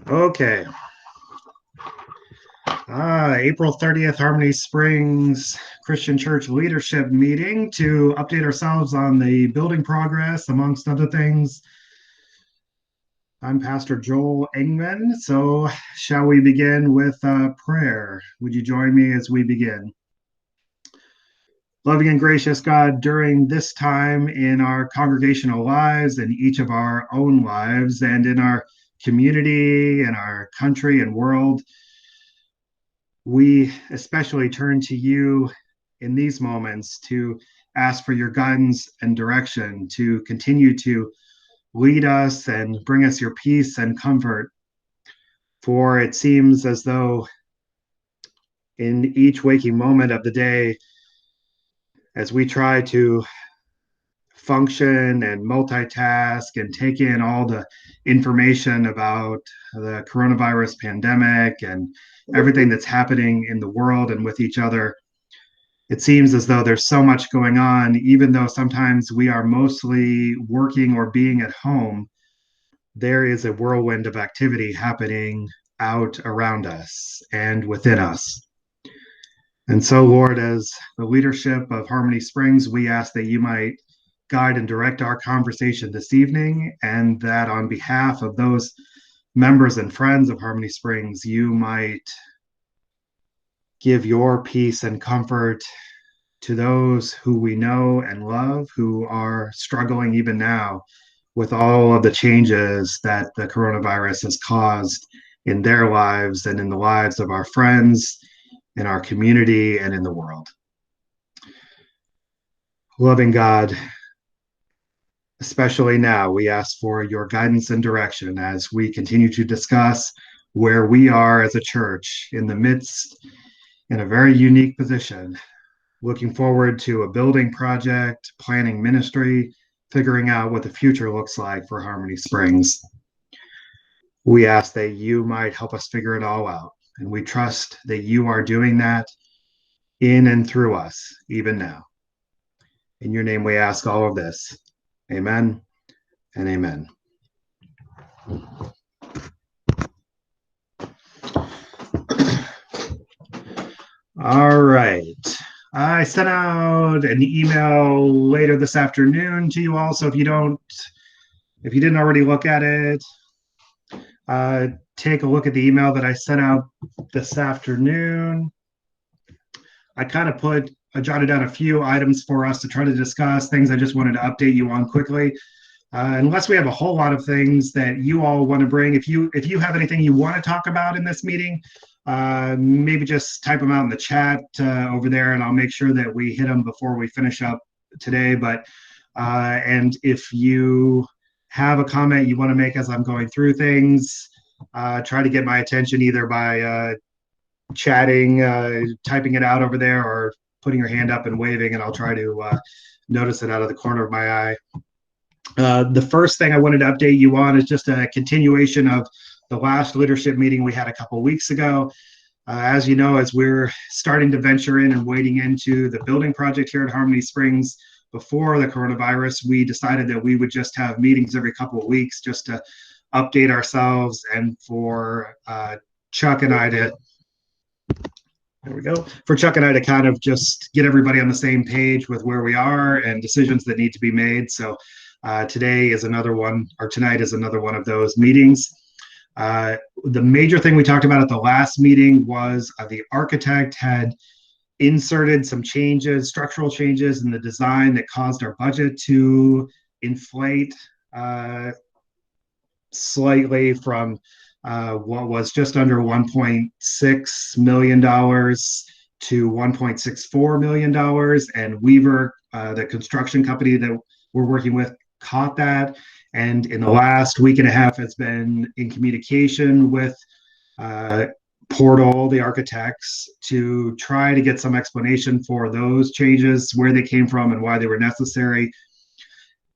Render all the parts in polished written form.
Okay. April 30th, Harmony Springs Christian Church Leadership Meeting to update ourselves on the building progress, amongst other things. I'm Pastor Joel Engman. So, shall we begin with prayer? Would you join me as we begin? Loving and gracious God, during this time in our congregational lives, in each of our own lives, and in our community, in our country and world, we especially turn to you in these moments to ask for your guidance and direction, to continue to lead us and bring us your peace and comfort. For it seems as though in each waking moment of the day, as we try to function and multitask and take in all the information about the coronavirus pandemic and everything that's happening in the world and with each other, it seems as though there's so much going on, even though sometimes we are mostly working or being at home, there is a whirlwind of activity happening out around us and within us. And so, Lord, as the leadership of Harmony Springs, we ask that you might guide and direct our conversation this evening, and that on behalf of those members and friends of Harmony Springs, you might give your peace and comfort to those who we know and love who are struggling even now with all of the changes that the coronavirus has caused in their lives and in the lives of our friends, in our community, and in the world. Loving God, especially now, we ask for your guidance and direction as we continue to discuss where we are as a church in the midst, in a very unique position, looking forward to a building project, planning ministry, figuring out what the future looks like for Harmony Springs. We ask that you might help us figure it all out. And we trust that you are doing that in and through us, even now. In your name, we ask all of this. Amen and amen. All right. I sent out an email later this afternoon to you all. So if you didn't already look at it, take a look at the email that I sent out this afternoon. I jotted down a few items for us to try to discuss, things I just wanted to update you on quickly. Unless we have a whole lot of things that you all want to bring, if you have anything you want to talk about in this meeting, maybe just type them out in the chat over there, and I'll make sure that we hit them before we finish up today. And if you have a comment you want to make as I'm going through things, try to get my attention either by chatting, typing it out over there, or putting your hand up and waving, and I'll try to notice it out of the corner of my eye. The first thing I wanted to update you on is just a continuation of the last leadership meeting we had a couple weeks ago. As you know, as we're starting to venture in and wading into the building project here at Harmony Springs before the coronavirus, we decided that we would just have meetings every couple of weeks just to update ourselves and for Chuck and I to kind of just get everybody on the same page with where we are and decisions that need to be made. So tonight is another one of those meetings. The major thing we talked about at the last meeting was the architect had inserted some structural changes in the design that caused our budget to inflate slightly from what was just under $1.6 million to $1.64 million. And Weaver, the construction company that we're working with, caught that. And in the last week and a half, has been in communication with Portal, the architects, to try to get some explanation for those changes, where they came from and why they were necessary.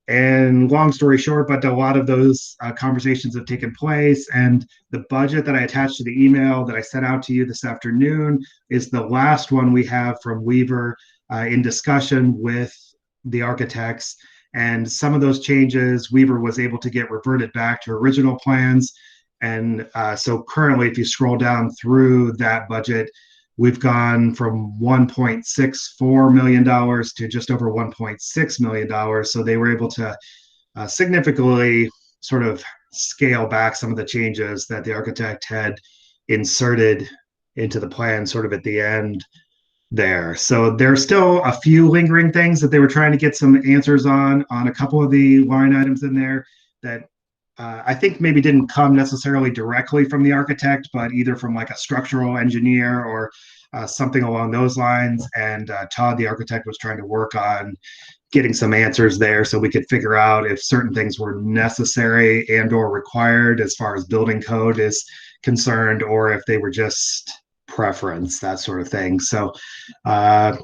And long story short, but a lot of those conversations have taken place. And the budget that I attached to the email that I sent out to you this afternoon is the last one we have from Weaver in discussion with the architects. And some of those changes, Weaver was able to get reverted back to original plans. And so currently, if you scroll down through that budget, we've gone from $1.64 million to just over $1.6 million. So they were able to significantly sort of scale back some of the changes that the architect had inserted into the plan sort of at the end there. So there's still a few lingering things that they were trying to get some answers on a couple of the line items in there that I think maybe didn't come necessarily directly from the architect, but either from like a structural engineer or something along those lines. And Todd, the architect, was trying to work on getting some answers there so we could figure out if certain things were necessary and or required as far as building code is concerned, or if they were just preference, that sort of thing. So I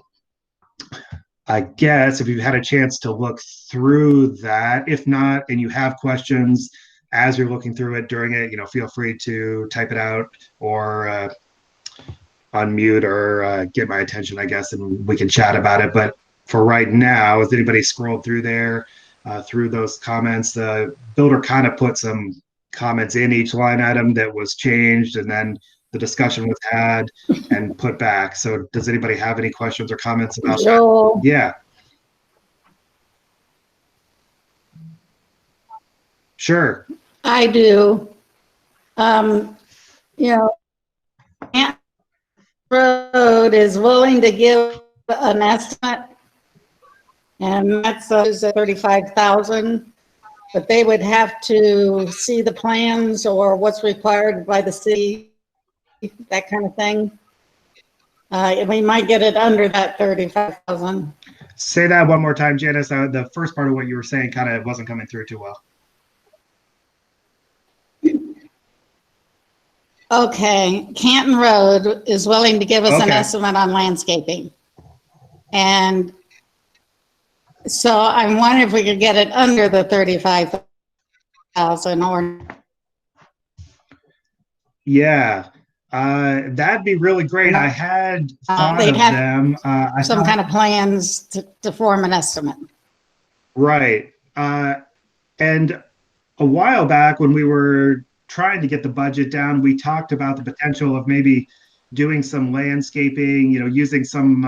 guess if you've had a chance to look through that, if not, and you have questions as you're looking through it during it, feel free to type it out or unmute or get my attention, I guess, and we can chat about it. But for right now, has anybody scrolled through there, through those comments? The builder kind of put some comments in each line item that was changed, and then the discussion was had and put back. So does anybody have any questions or comments about that? Yeah. Sure. I do. Ant Road is willing to give an estimate, and that's 35,000. But they would have to see the plans or what's required by the city, that kind of thing. We might get it under that 35,000. Say that one more time, Janice. The first part of what you were saying kind of wasn't coming through too well. Okay, Canton Road is willing to give us an estimate on landscaping. And so I'm wondering if we could get it under the 35,000 or. Yeah, that'd be really great. I had thought of them. Some kind of plans to form an estimate. Right. And a while back when we were trying to get the budget down, we talked about the potential of maybe doing some landscaping, using some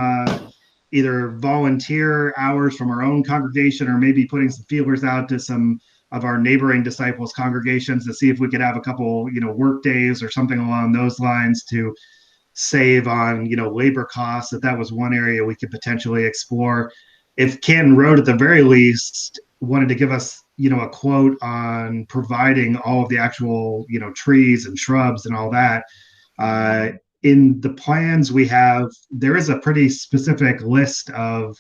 either volunteer hours from our own congregation or maybe putting some feelers out to some of our neighboring disciples congregations to see if we could have a couple, work days or something along those lines to save on, labor costs. That was one area we could potentially explore. If Canton Road at the very least wanted to give us, a quote on providing all of the actual, trees and shrubs and all that, in the plans we have, there is a pretty specific list of,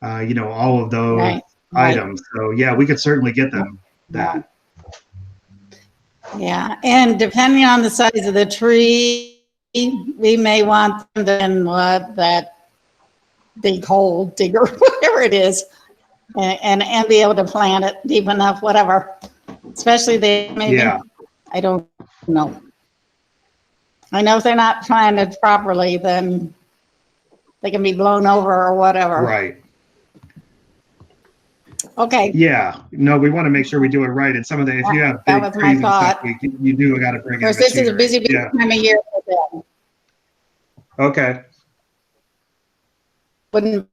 all of those items. So yeah, we could certainly get them that. Yeah, and depending on the size of the tree, we may want them then that big hole digger, whatever it is, and be able to plant it deep enough, whatever. Especially they maybe, yeah. I don't know. I know if they're not planted properly, then they can be blown over or whatever. Right. Okay. Yeah. No, we want to make sure we do it right. And some of the, if you have big trees and stuff, you do got to bring in machinery. This is a busy time of year for them. Okay. Wouldn't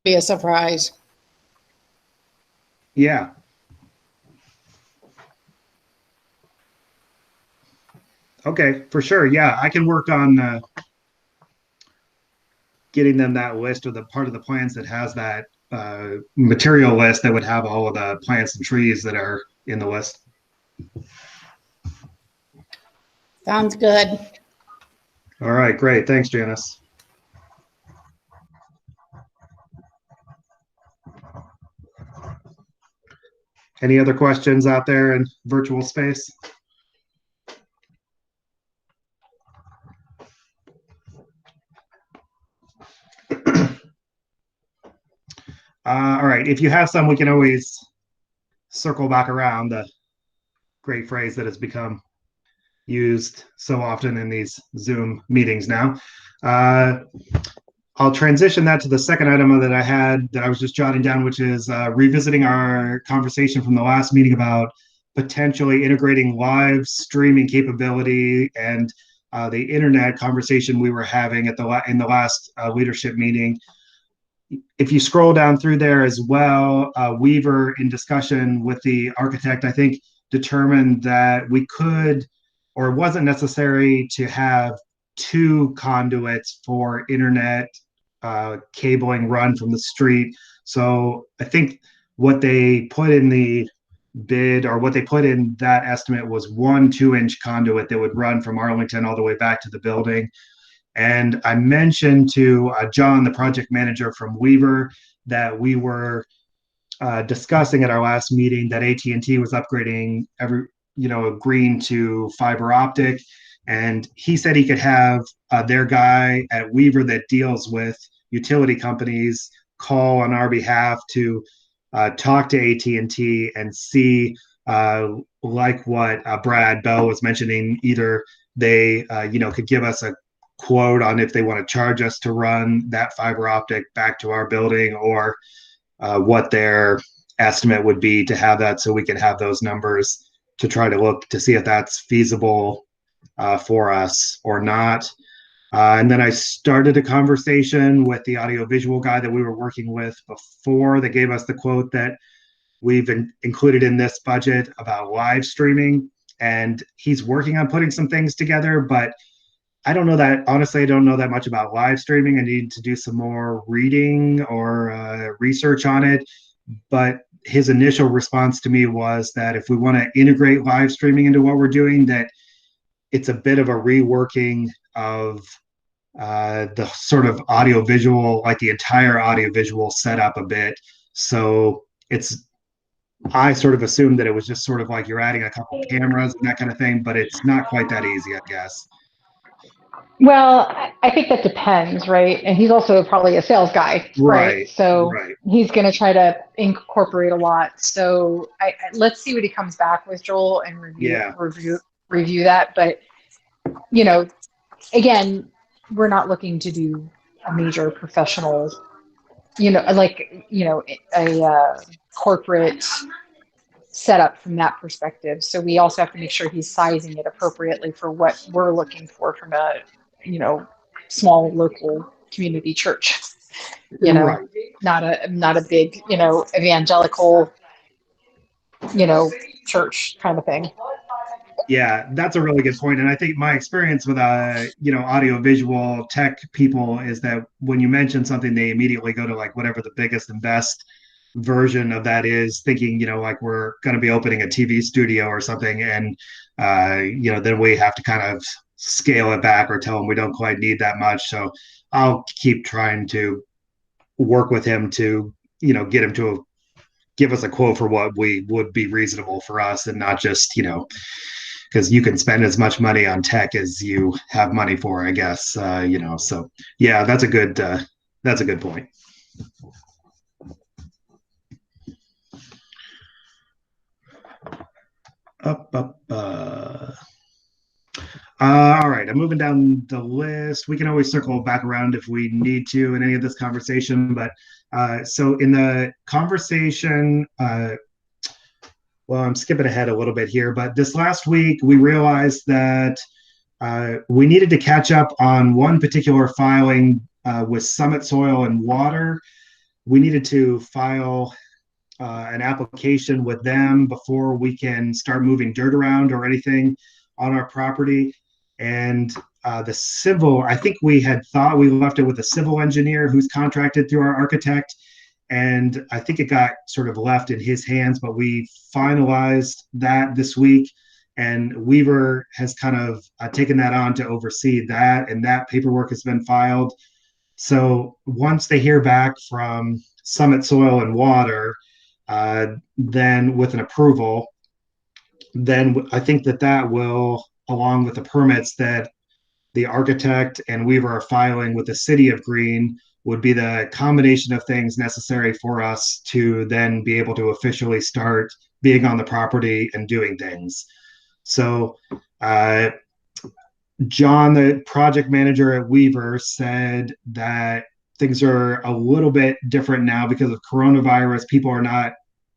be a surprise. Yeah. Okay, for sure. Yeah, I can work on getting them that list or the part of the plans that has that material list that would have all of the plants and trees that are in the list. Sounds good. All right, great. Thanks, Janice. Any other questions out there in virtual space? All right, if you have some, we can always circle back around, the great phrase that has become used so often in these Zoom meetings now. I'll transition that to the second item that I had that I was just jotting down, which is revisiting our conversation from the last meeting about potentially integrating live streaming capability and the internet conversation we were having at in the last leadership meeting. If you scroll down through there as well, Weaver, in discussion with the architect, I think determined that we could, or it wasn't necessary to have two conduits for internet cabling run from the street. So I think what they put in the bid, or what they put in that estimate, was 1 2-inch conduit that would run from Arlington all the way back to the building. And I mentioned to John, the project manager from Weaver, that we were discussing at our last meeting that AT&T was upgrading green to fiber optic, and he said he could have their guy at Weaver that deals with utility companies call on our behalf to talk to AT&T and see, like what Brad Bell was mentioning, either they could give us a quote on if they want to charge us to run that fiber optic back to our building, or what their estimate would be to have that, so we can have those numbers to try to look to see if that's feasible for us or not. And then I started a conversation with the audiovisual guy that we were working with before, that gave us the quote that we've included in this budget about live streaming. And he's working on putting some things together, but I don't know that, honestly, I don't know that much about live streaming. I need to do some more reading or research on it. But his initial response to me was that if we want to integrate live streaming into what we're doing, that it's a bit of a reworking of the sort of audiovisual, like the entire audiovisual setup a bit. So I sort of assumed that it was just sort of like you're adding a couple cameras and that kind of thing, but it's not quite that easy, I guess. Well, I think that depends, right? And he's also probably a sales guy, right? So he's going to try to incorporate a lot. So let's see what he comes back with, Joel, and review that. But, again, we're not looking to do a major professional, a corporate setup from that perspective. So we also have to make sure he's sizing it appropriately for what we're looking for from a, small local community church, not a big, evangelical, church kind of thing. Yeah, that's a really good point. And I think my experience with, audiovisual tech people is that when you mention something, they immediately go to like whatever the biggest and best version of that is, thinking, like we're going to be opening a TV studio or something. And, then we have to kind of scale it back or tell them we don't quite need that much. So I'll keep trying to work with him to, get him to give us a quote for what would be reasonable for us, and not just, because you can spend as much money on tech as you have money for, I guess, so yeah, that's a good point. All right, I'm moving down the list. We can always circle back around if we need to in any of this conversation. But so in the conversation, well, I'm skipping ahead a little bit here, but this last week we realized that we needed to catch up on one particular filing with Summit Soil and Water. We needed to file an application with them before we can start moving dirt around or anything on our property. And the civil, I think we had thought we left it with a civil engineer who's contracted through our architect. And I think it got sort of left in his hands, but we finalized that this week. And Weaver has kind of taken that on to oversee that, and that paperwork has been filed. So once they hear back from Summit Soil and Water, then with an approval, then I think that will, along with the permits that the architect and Weaver are filing with the city of Greene, would be the combination of things necessary for us to then be able to officially start being on the property and doing things. So John, the project manager at Weaver, said that things are a little bit different now because of coronavirus. People are not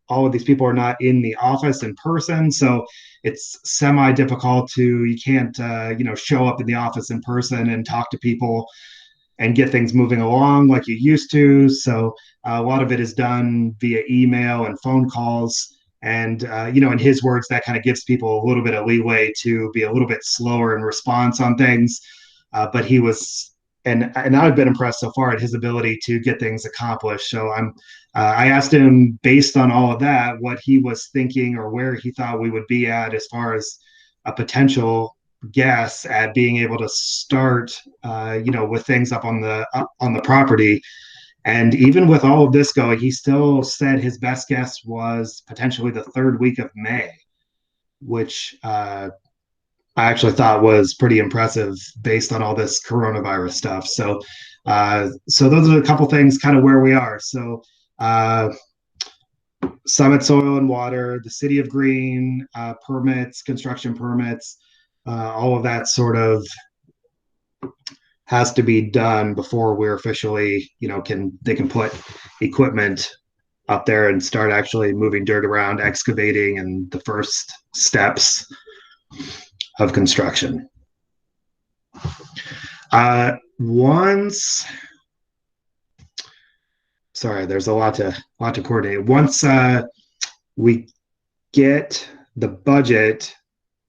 all of these people are not in the office in person, so it's semi difficult to, you can't show up in the office in person and talk to people and get things moving along like you used to. So a lot of it is done via email and phone calls. And, in his words, that kind of gives people a little bit of leeway to be a little bit slower in response on things. But he was, and I've been impressed so far at his ability to get things accomplished. So I asked him, based on all of that, what he was thinking or where he thought we would be at as far as a potential guess at being able to start, with things up on the property. And even with all of this going, he still said his best guess was potentially the third week of May, which I actually thought was pretty impressive based on all this coronavirus stuff. So those are a couple things kind of where we are. So Summit Soil and Water, the City of Green, permits, construction permits, all of that sort of has to be done before we're officially, they can put equipment up there and start actually moving dirt around, excavating, and the first steps of construction. There's a lot to coordinate. Once we get the budget,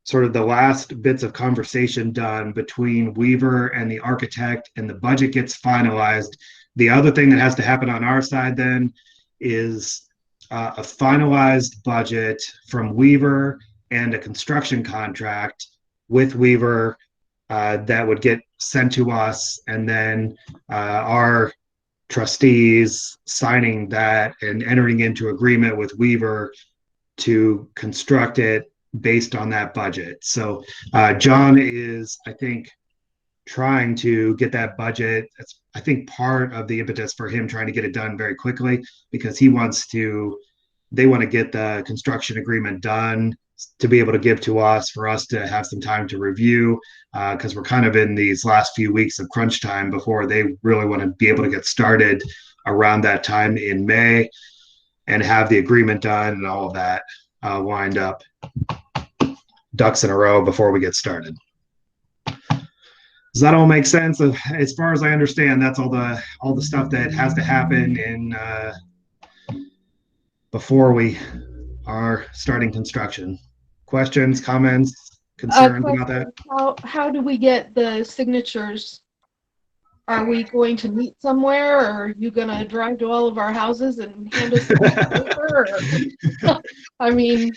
sort of the last bits of conversation done between Weaver and the architect, and the budget gets finalized, the other thing that has to happen on our side then is a finalized budget from Weaver and a construction contract with Weaver that would get sent to us, and then our trustees signing that and entering into agreement with Weaver to construct it based on that budget. So John is, I think, trying to get that budget. That's, I think, part of the impetus for him trying to get it done very quickly, because they want to get the construction agreement done to be able to give to us, for us to have some time to review, because we're kind of in these last few weeks of crunch time before they really want to be able to get started around that time in May and have the agreement done and all of that lined up, ducks in a row before we get started. Does that all make sense? As far as I understand, that's all the stuff that has to happen before we are starting construction. Questions, comments, concerns about that? How do we get the signatures? Are we going to meet somewhere, or are you going to drive to all of our houses and hand us the paper? I mean,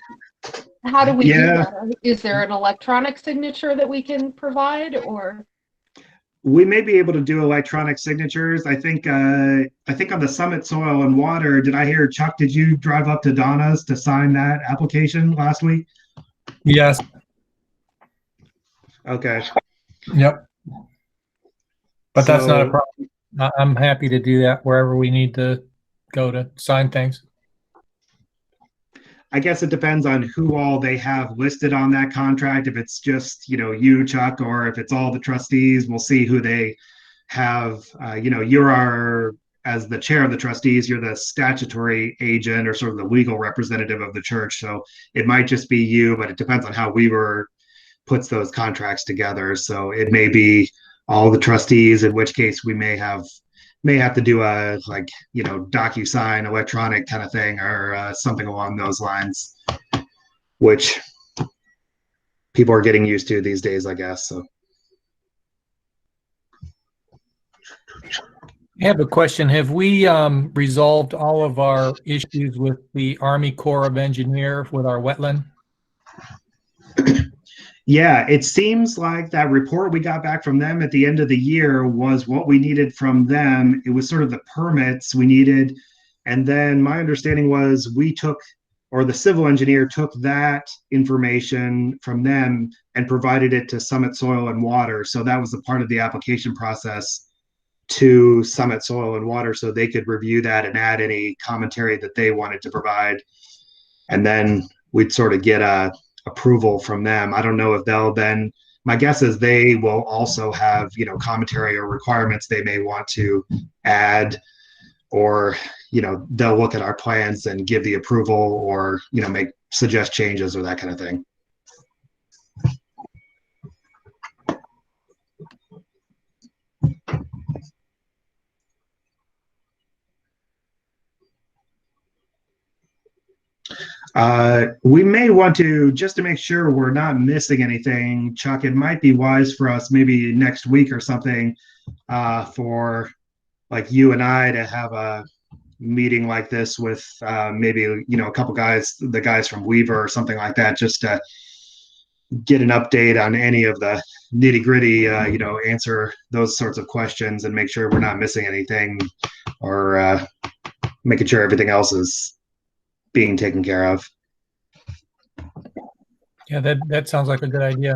how do we do that? Is there an electronic signature that we can provide, or? We may be able to do electronic signatures. I think on the Summit Soil and Water, did I hear, Chuck, did you drive up to Donna's to sign that application last week? Yes. Okay. Yep. But that's not a problem. I'm happy to do that wherever we need to go to sign things. I guess it depends on who all they have listed on that contract. If it's just, you, Chuck, or if it's all the trustees, we'll see who they have. As the chair of the trustees, you're the statutory agent or sort of the legal representative of the church. So it might just be you, but it depends on how Weaver puts those contracts together. So it may be all the trustees, in which case we may have to do a DocuSign electronic kind of thing, or something along those lines, which people are getting used to these days, I guess. So I have a question. Have we resolved all of our issues with the Army Corps of Engineers with our wetland? Yeah, it seems like that report we got back from them at the end of the year was what we needed from them. It was sort of the permits we needed. And then my understanding was the civil engineer took that information from them and provided it to Summit Soil and Water. So that was a part of the application process to Summit Soil and Water, so they could review that and add any commentary that they wanted to provide. And then we'd sort of get a approval from them. I don't know if they'll then, my guess is they will also have, commentary or requirements they may want to add or they'll look at our plans and give the approval, or suggest changes or that kind of thing. We may want to, just to make sure we're not missing anything, Chuck, it might be wise for us maybe next week or something, for like you and I to have a meeting like this with maybe a couple guys, the guys from Weaver or something like that, just to get an update on any of the nitty gritty, answer those sorts of questions and make sure we're not missing anything, or making sure everything else is being taken care of. Yeah, that sounds like a good idea.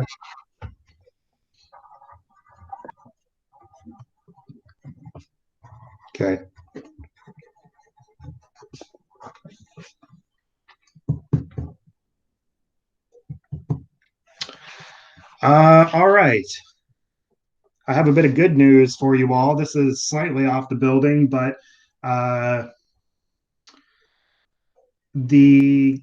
Okay. All right. I have a bit of good news for you all. This is slightly off the building, but the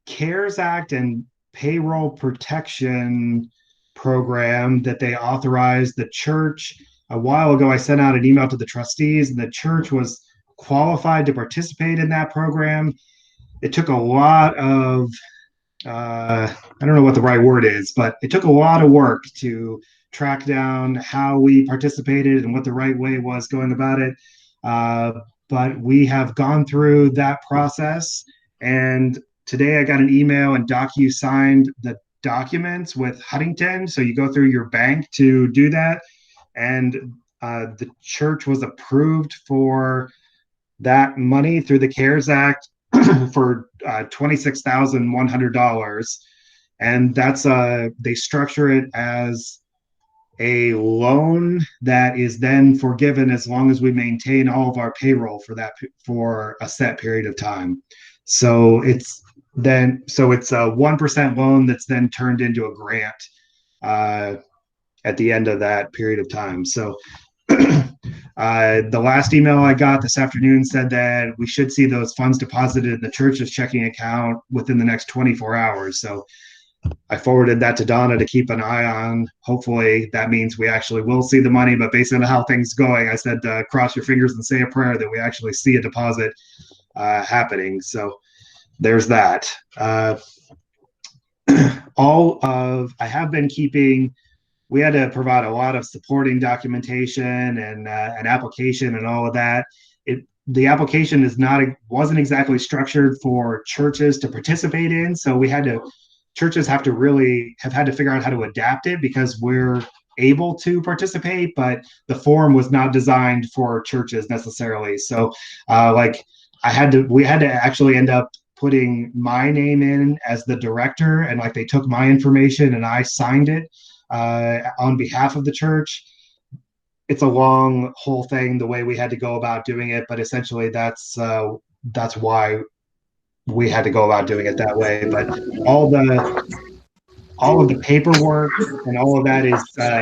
CARES Act and Payroll Protection Program that they authorized the church a while ago. I sent out an email to the trustees, and the church was qualified to participate in that program. It took a lot of, I don't know what the right word is, but it took a lot of work to track down how we participated and what the right way was going about it. But we have gone through that process, and today I got an email and DocuSigned the documents with Huntington. So you go through your bank to do that, and the church was approved for that money through the CARES Act for $26,100, and that's they structure it as a loan that is then forgiven as long as we maintain all of our payroll for a set period of time. So it's a 1% loan that's then turned into a grant at the end of that period of time. So the last email I got this afternoon said that we should see those funds deposited in the church's checking account within the next 24 hours. So I forwarded that to Donna to keep an eye on. Hopefully that means we actually will see the money, but based on how things going, I said, cross your fingers and say a prayer that we actually see a deposit happening. So there's that. I have been keeping, we had to provide a lot of supporting documentation and an application and all of that. The application wasn't exactly structured for churches to participate in. So churches have had to figure out how to adapt it, because we're able to participate, but the form was not designed for churches necessarily. So we had to actually end up putting my name in as the director, and they took my information and I signed it on behalf of the church. It's a long whole thing, the way we had to go about doing it, but essentially that's why we had to go about doing it that way. But all of the paperwork and all of that is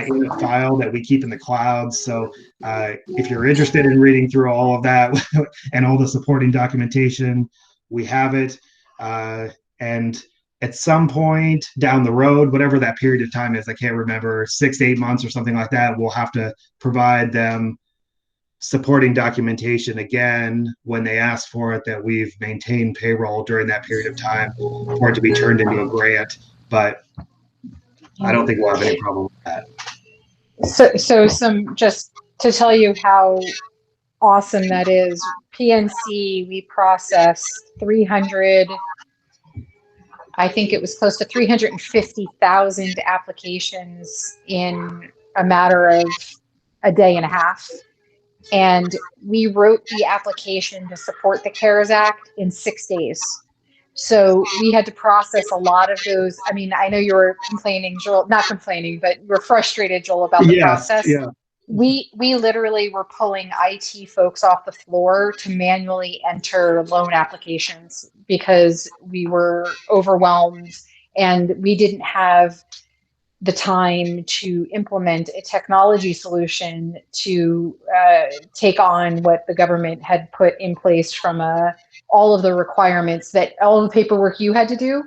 in a file that we keep in the cloud. So if you're interested in reading through all of that and all the supporting documentation, we have it. And at some point down the road, whatever that period of time is, I can't remember, 6 to 8 months or something like that, we'll have to provide them supporting documentation again when they ask for it, that we've maintained payroll during that period of time for it to be turned into a grant. But I don't think we'll have any problem with that. So just to tell you how awesome that is, PNC, we processed 300, I think it was close to 350,000 applications in a matter of a day and a half. And we wrote the application to support the CARES Act in 6 days. So we had to process a lot of those. I mean, I know you were complaining, Joel, not complaining, but you were frustrated, Joel, about the process. Yeah. We literally were pulling IT folks off the floor to manually enter loan applications because we were overwhelmed, and we didn't have the time to implement a technology solution to take on what the government had put in place from all of the requirements that all the paperwork you had to do,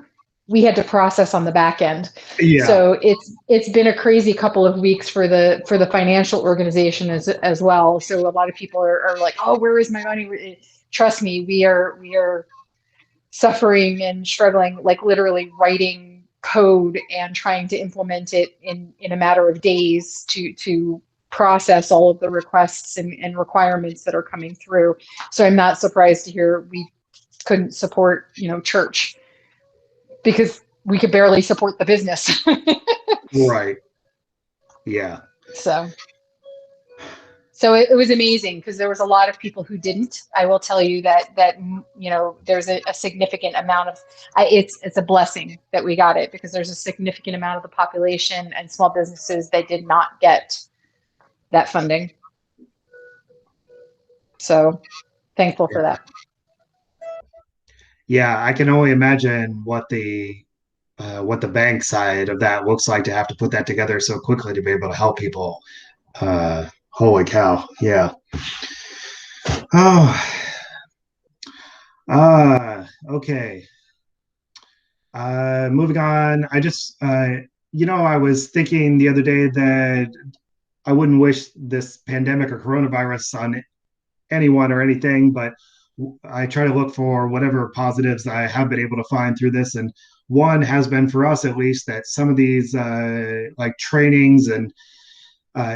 we had to process on the back end. Yeah. So it's been a crazy couple of weeks for the financial organization as well. So a lot of people are like, oh, where is my money? Trust me, we are suffering and struggling, like literally writing code and trying to implement it in a matter of days to process all of the requests and requirements that are coming through. So I'm not surprised to hear we couldn't support, church, because we could barely support the business. Right. Yeah. So it was amazing because there was a lot of people who didn't. I will tell you that there's a significant amount of it's a blessing that we got it, because there's a significant amount of the population and small businesses that did not get that funding. So thankful for that. Yeah, I can only imagine what the bank side of that looks like, to have to put that together so quickly to be able to help people. Holy cow. Yeah. Oh, okay. Moving on. I just, I was thinking the other day that I wouldn't wish this pandemic or coronavirus on anyone or anything, but I try to look for whatever positives I have been able to find through this. And one has been, for us at least, that some of these like trainings and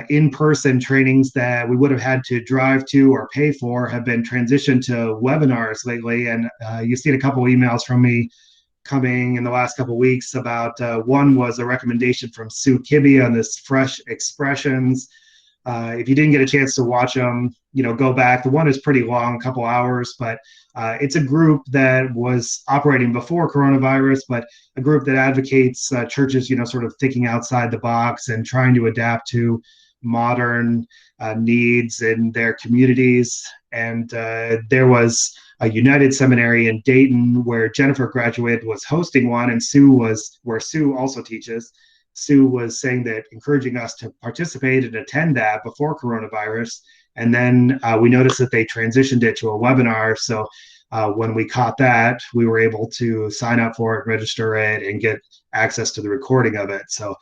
in-person trainings that we would have had to drive to or pay for have been transitioned to webinars lately. And you've seen a couple emails from me coming in the last couple of weeks about one was a recommendation from Sue Kibbe on this Fresh Expressions. If you didn't get a chance to watch them, go back. The one is pretty long, a couple hours, but it's a group that was operating before coronavirus, but a group that advocates churches, sort of thinking outside the box and trying to adapt to modern needs in their communities. And there was a United Seminary in Dayton where Jennifer graduated, was hosting one, and where Sue also teaches. Sue was saying that, encouraging us to participate and attend that before coronavirus. And then we noticed that they transitioned it to a webinar. So when we caught that, we were able to sign up for it, register it, and get access to the recording of it. So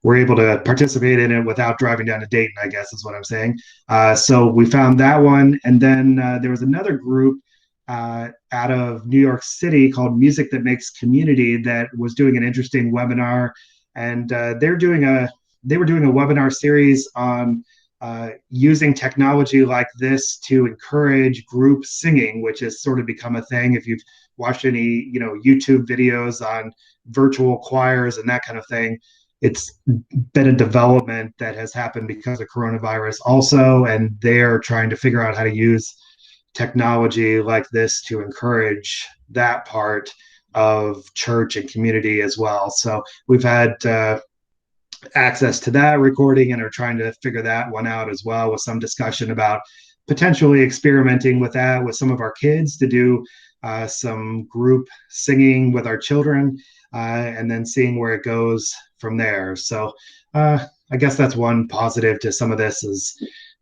we're able to participate in it without driving down to Dayton, I guess is what I'm saying. So we found that one. And then there was another group out of New York City called Music That Makes Community that was doing an interesting webinar. And they were doing a webinar series on using technology like this to encourage group singing, which has sort of become a thing. If you've watched any, YouTube videos on virtual choirs and that kind of thing, it's been a development that has happened because of coronavirus also, and they're trying to figure out how to use technology like this to encourage that part of church and community as well. So we've had access to that recording and are trying to figure that one out as well, with some discussion about potentially experimenting with that with some of our kids to do some group singing with our children, and then seeing where it goes from there. So I guess that's one positive to some of this, is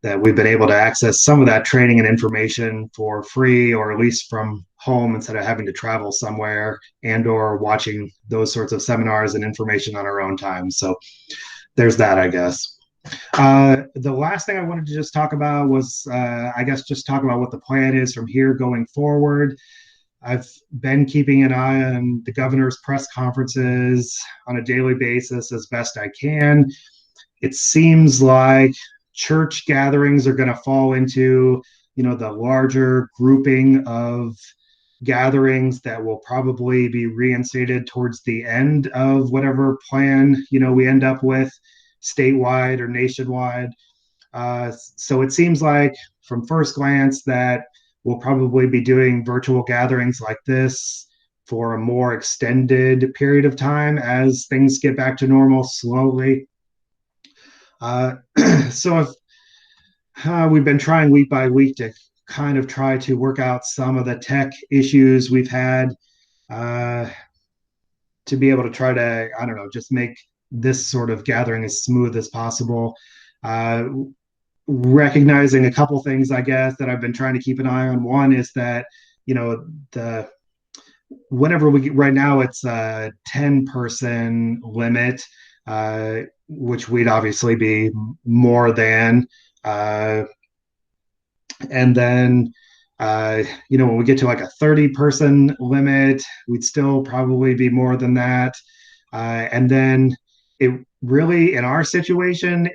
that we've been able to access some of that training and information for free, or at least from home, instead of having to travel somewhere and or watching those sorts of seminars and information on our own time. So there's that, I guess. The last thing I wanted to just talk about was, I guess, just talk about what the plan is from here going forward. I've been keeping an eye on the governor's press conferences on a daily basis as best I can. It seems like church gatherings are going to fall into, the larger grouping of gatherings that will probably be reinstated towards the end of whatever plan, we end up with statewide or nationwide. So it seems like, from first glance, that we'll probably be doing virtual gatherings like this for a more extended period of time as things get back to normal slowly. So if we've been trying week by week to kind of try to work out some of the tech issues we've had. to be able to try to, I don't know, just make this sort of gathering as smooth as possible. Recognizing a couple things, I guess, that I've been trying to keep an eye on. One is that, the whenever we right now it's a 10-person limit, which we'd obviously be more than. And then, when we get to like a 30-person limit, we'd still probably be more than that. And then it really, in our situation,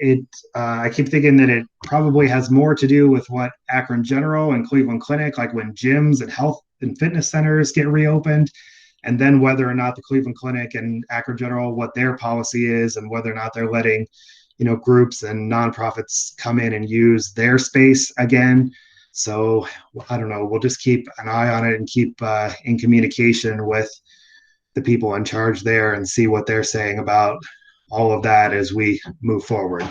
I keep thinking that it probably has more to do with what Akron General and Cleveland Clinic, like when gyms and health and fitness centers get reopened, and then whether or not the Cleveland Clinic and Akron General, what their policy is, and whether or not they're letting, groups and nonprofits come in and use their space again. So I don't know. We'll just keep an eye on it and keep in communication with the people in charge there and see what they're saying about all of that as we move forward.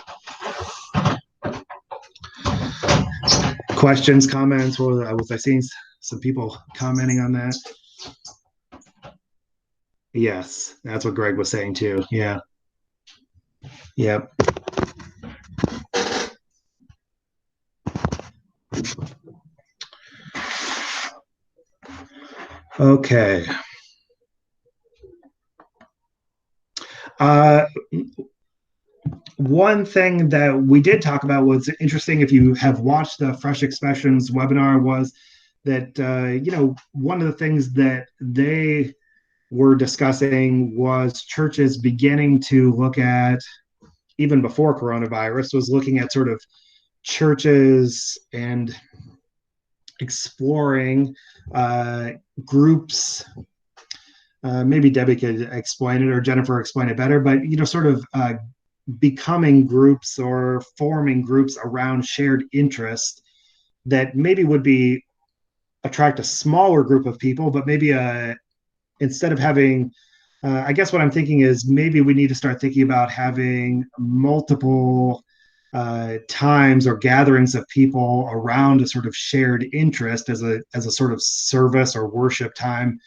Questions, comments? Was I seeing some people commenting on that? Yes, that's what Greg was saying too. Yeah. Yep. Okay. One thing that we did talk about was interesting, if you have watched the Fresh Expressions webinar, was that, one of the things that they were discussing was churches beginning to look at, even before coronavirus, was looking at sort of churches and exploring groups. Maybe Debbie could explain it, or Jennifer explain it better, but sort of becoming groups or forming groups around shared interest that maybe would attract a smaller group of people, but maybe instead of having, I guess what I'm thinking is maybe we need to start thinking about having multiple times or gatherings of people around a sort of shared interest as a sort of service or worship time,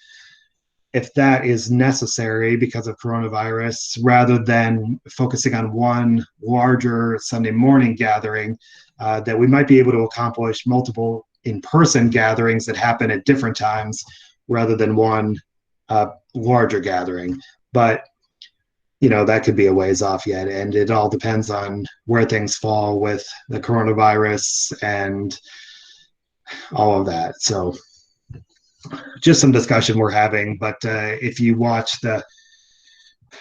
if that is necessary because of coronavirus, rather than focusing on one larger Sunday morning gathering, that we might be able to accomplish multiple in-person gatherings that happen at different times rather than one larger gathering. But that could be a ways off yet, and it all depends on where things fall with the coronavirus and all of that. So just some discussion we're having, but if you watch the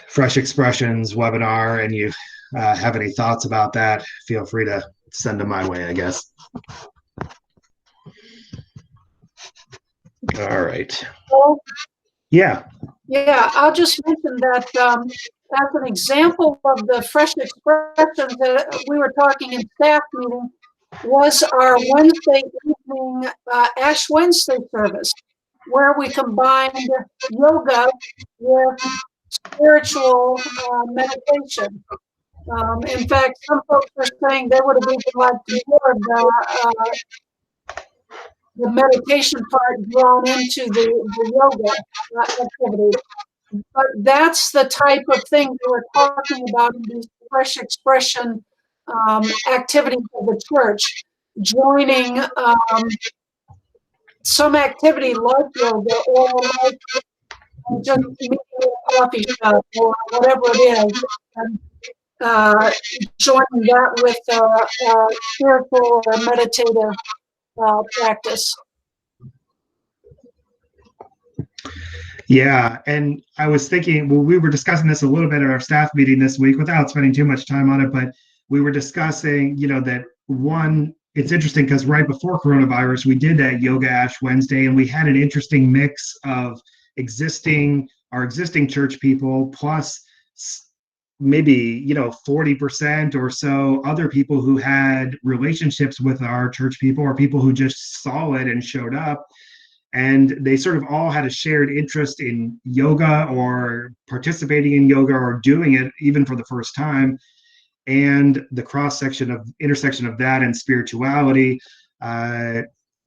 Fresh Expressions webinar and you have any thoughts about that, feel free to send them my way, I guess. All right. Well, yeah, I'll just mention that as an example of the Fresh Expressions that we were talking in staff meeting was our Wednesday evening Ash Wednesday service, where we combined yoga with spiritual meditation. In fact, some folks are saying they would have even liked to hear the meditation part drawn into the yoga activity. But that's the type of thing that we're talking about in these Fresh Expression activities of the church, joining some activity like yoga, or like just meeting in a coffee shop or whatever it is, and joining that with spiritual or meditative practice. Yeah, and I was thinking, well, we were discussing this a little bit at our staff meeting this week without spending too much time on it, but we were discussing, that one, it's interesting because right before coronavirus, we did that Yoga Ash Wednesday, and we had an interesting mix of our existing church people plus maybe 40% or so other people who had relationships with our church people, or people who just saw it and showed up, and they sort of all had a shared interest in yoga or participating in yoga or doing it even for the first time, and the intersection of that and spirituality,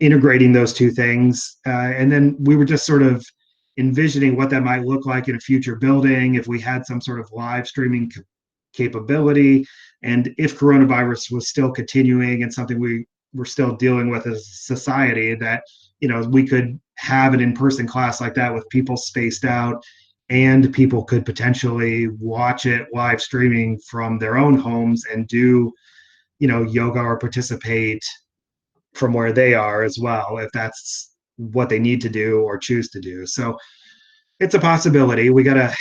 integrating those two things, and then we were just sort of envisioning what that might look like in a future building if we had some sort of live streaming capability, and if coronavirus was still continuing and something we were still dealing with as a society, that we could have an in-person class like that with people spaced out, and people could potentially watch it live streaming from their own homes and do yoga or participate from where they are as well, if that's what they need to do or choose to do. So it's a possibility. We got to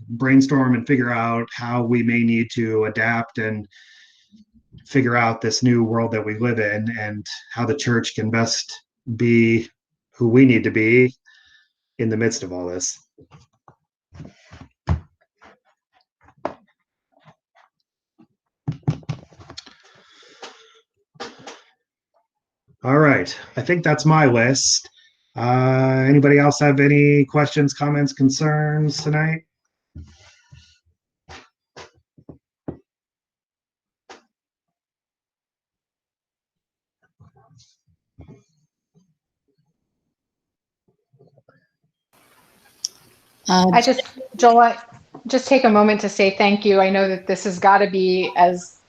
brainstorm and figure out how we may need to adapt and figure out this new world that we live in, and how the church can best be who we need to be in the midst of all this. All right, I think that's my list. Anybody else have any questions, comments, concerns tonight? Joel, I just take a moment to say thank you. I know that this has got to be, as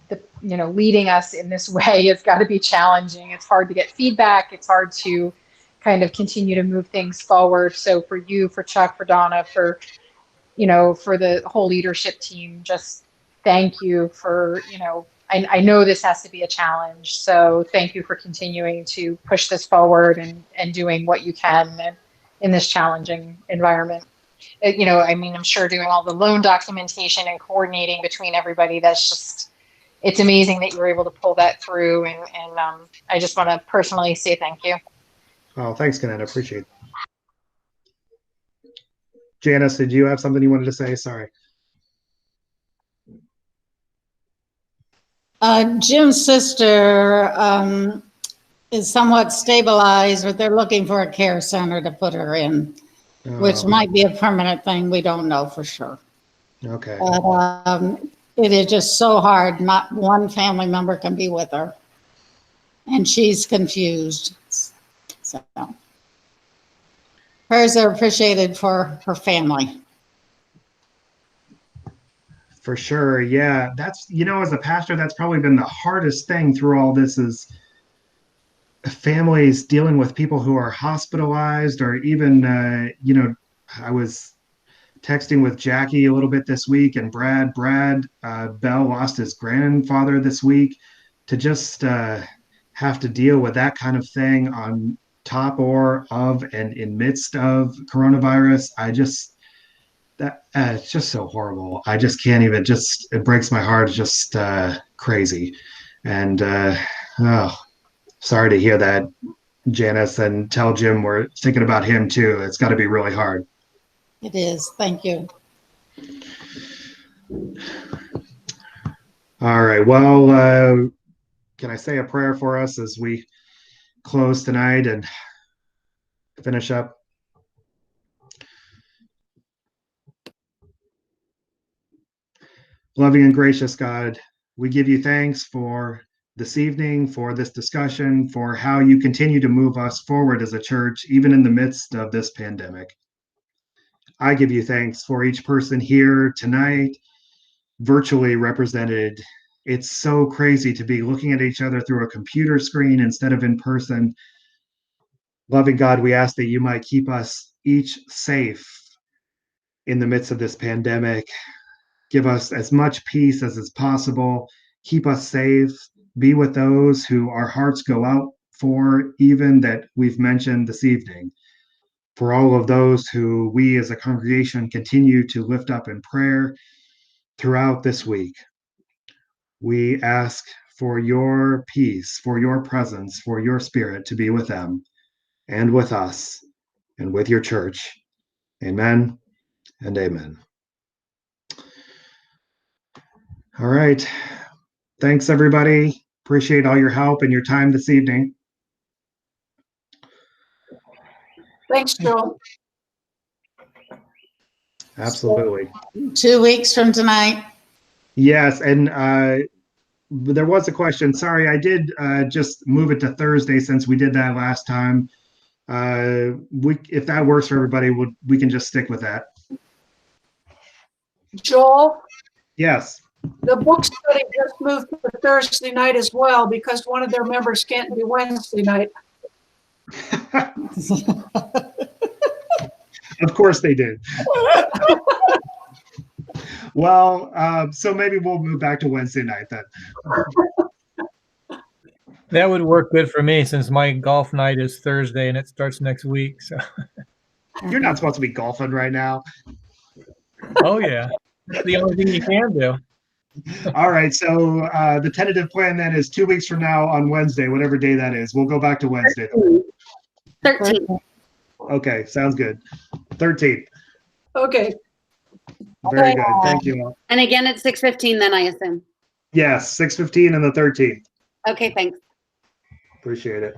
the leading us in this way, it's got to be challenging. It's hard to get feedback. It's hard to kind of continue to move things forward. So for you, for Chuck, for Donna, for for the whole leadership team, just thank you for I know this has to be a challenge. So thank you for continuing to push this forward and doing what you can in this challenging environment. I'm sure doing all the loan documentation and coordinating between everybody, it's amazing that you were able to pull that through. And I just want to personally say thank you. Oh, thanks, Kenneth. I appreciate it. Janice, did you have something you wanted to say? Sorry. Jim's sister is somewhat stabilized, but they're looking for a care center to put her in, which might be a permanent thing. We don't know for sure. Okay. But it is just so hard. Not one family member can be with her, and she's confused. So prayers are appreciated for her family. For sure. Yeah. That's, as a pastor, that's probably been the hardest thing through all this, is families dealing with people who are hospitalized, or even, I was texting with Jackie a little bit this week, and Brad Bell lost his grandfather this week. To just have to deal with that kind of thing on top of and in midst of coronavirus, it's just so horrible. I just can't even, it breaks my heart. It's just crazy. And sorry to hear that, Janice, and tell Jim we're thinking about him too. It's got to be really hard. It is. Thank you. All right. Well, can I say a prayer for us as we close tonight and finish up? Loving and gracious God, we give you thanks for this evening, for this discussion, for how you continue to move us forward as a church, even in the midst of this pandemic. I give you thanks for each person here tonight, virtually represented. It's so crazy to be looking at each other through a computer screen instead of in person. Loving God, we ask that you might keep us each safe in the midst of this pandemic. Give us as much peace as is possible. Keep us safe. Be with those who our hearts go out for, even that we've mentioned this evening. For all of those who we as a congregation continue to lift up in prayer throughout this week, we ask for your peace, for your presence, for your spirit to be with them and with us and with your church. Amen and amen. All right. Thanks, everybody. Appreciate all your help and your time this evening. Thanks, Joel. Absolutely. 2 weeks from tonight. Yes, and there was a question. Sorry, I did just move it to Thursday since we did that last time. if that works for everybody, we can just stick with that. Joel, Yes. the book study just moved to Thursday night as well because one of their members can't do Wednesday night. Of course they did. Well, so maybe we'll move back to Wednesday night then. That would work good for me since my golf night is Thursday and it starts next week. So, You're not supposed to be golfing right now. oh yeah, that's the only thing you can do. All right. So the tentative plan then is 2 weeks from now on Wednesday, whatever day that is. We'll go back to Wednesday. 13th. Okay. Sounds good. 13th. Okay, Very good. Thank you all. And again at 6:15 then, I assume. Yes. 6:15 and the 13th. Okay, thanks. Appreciate it.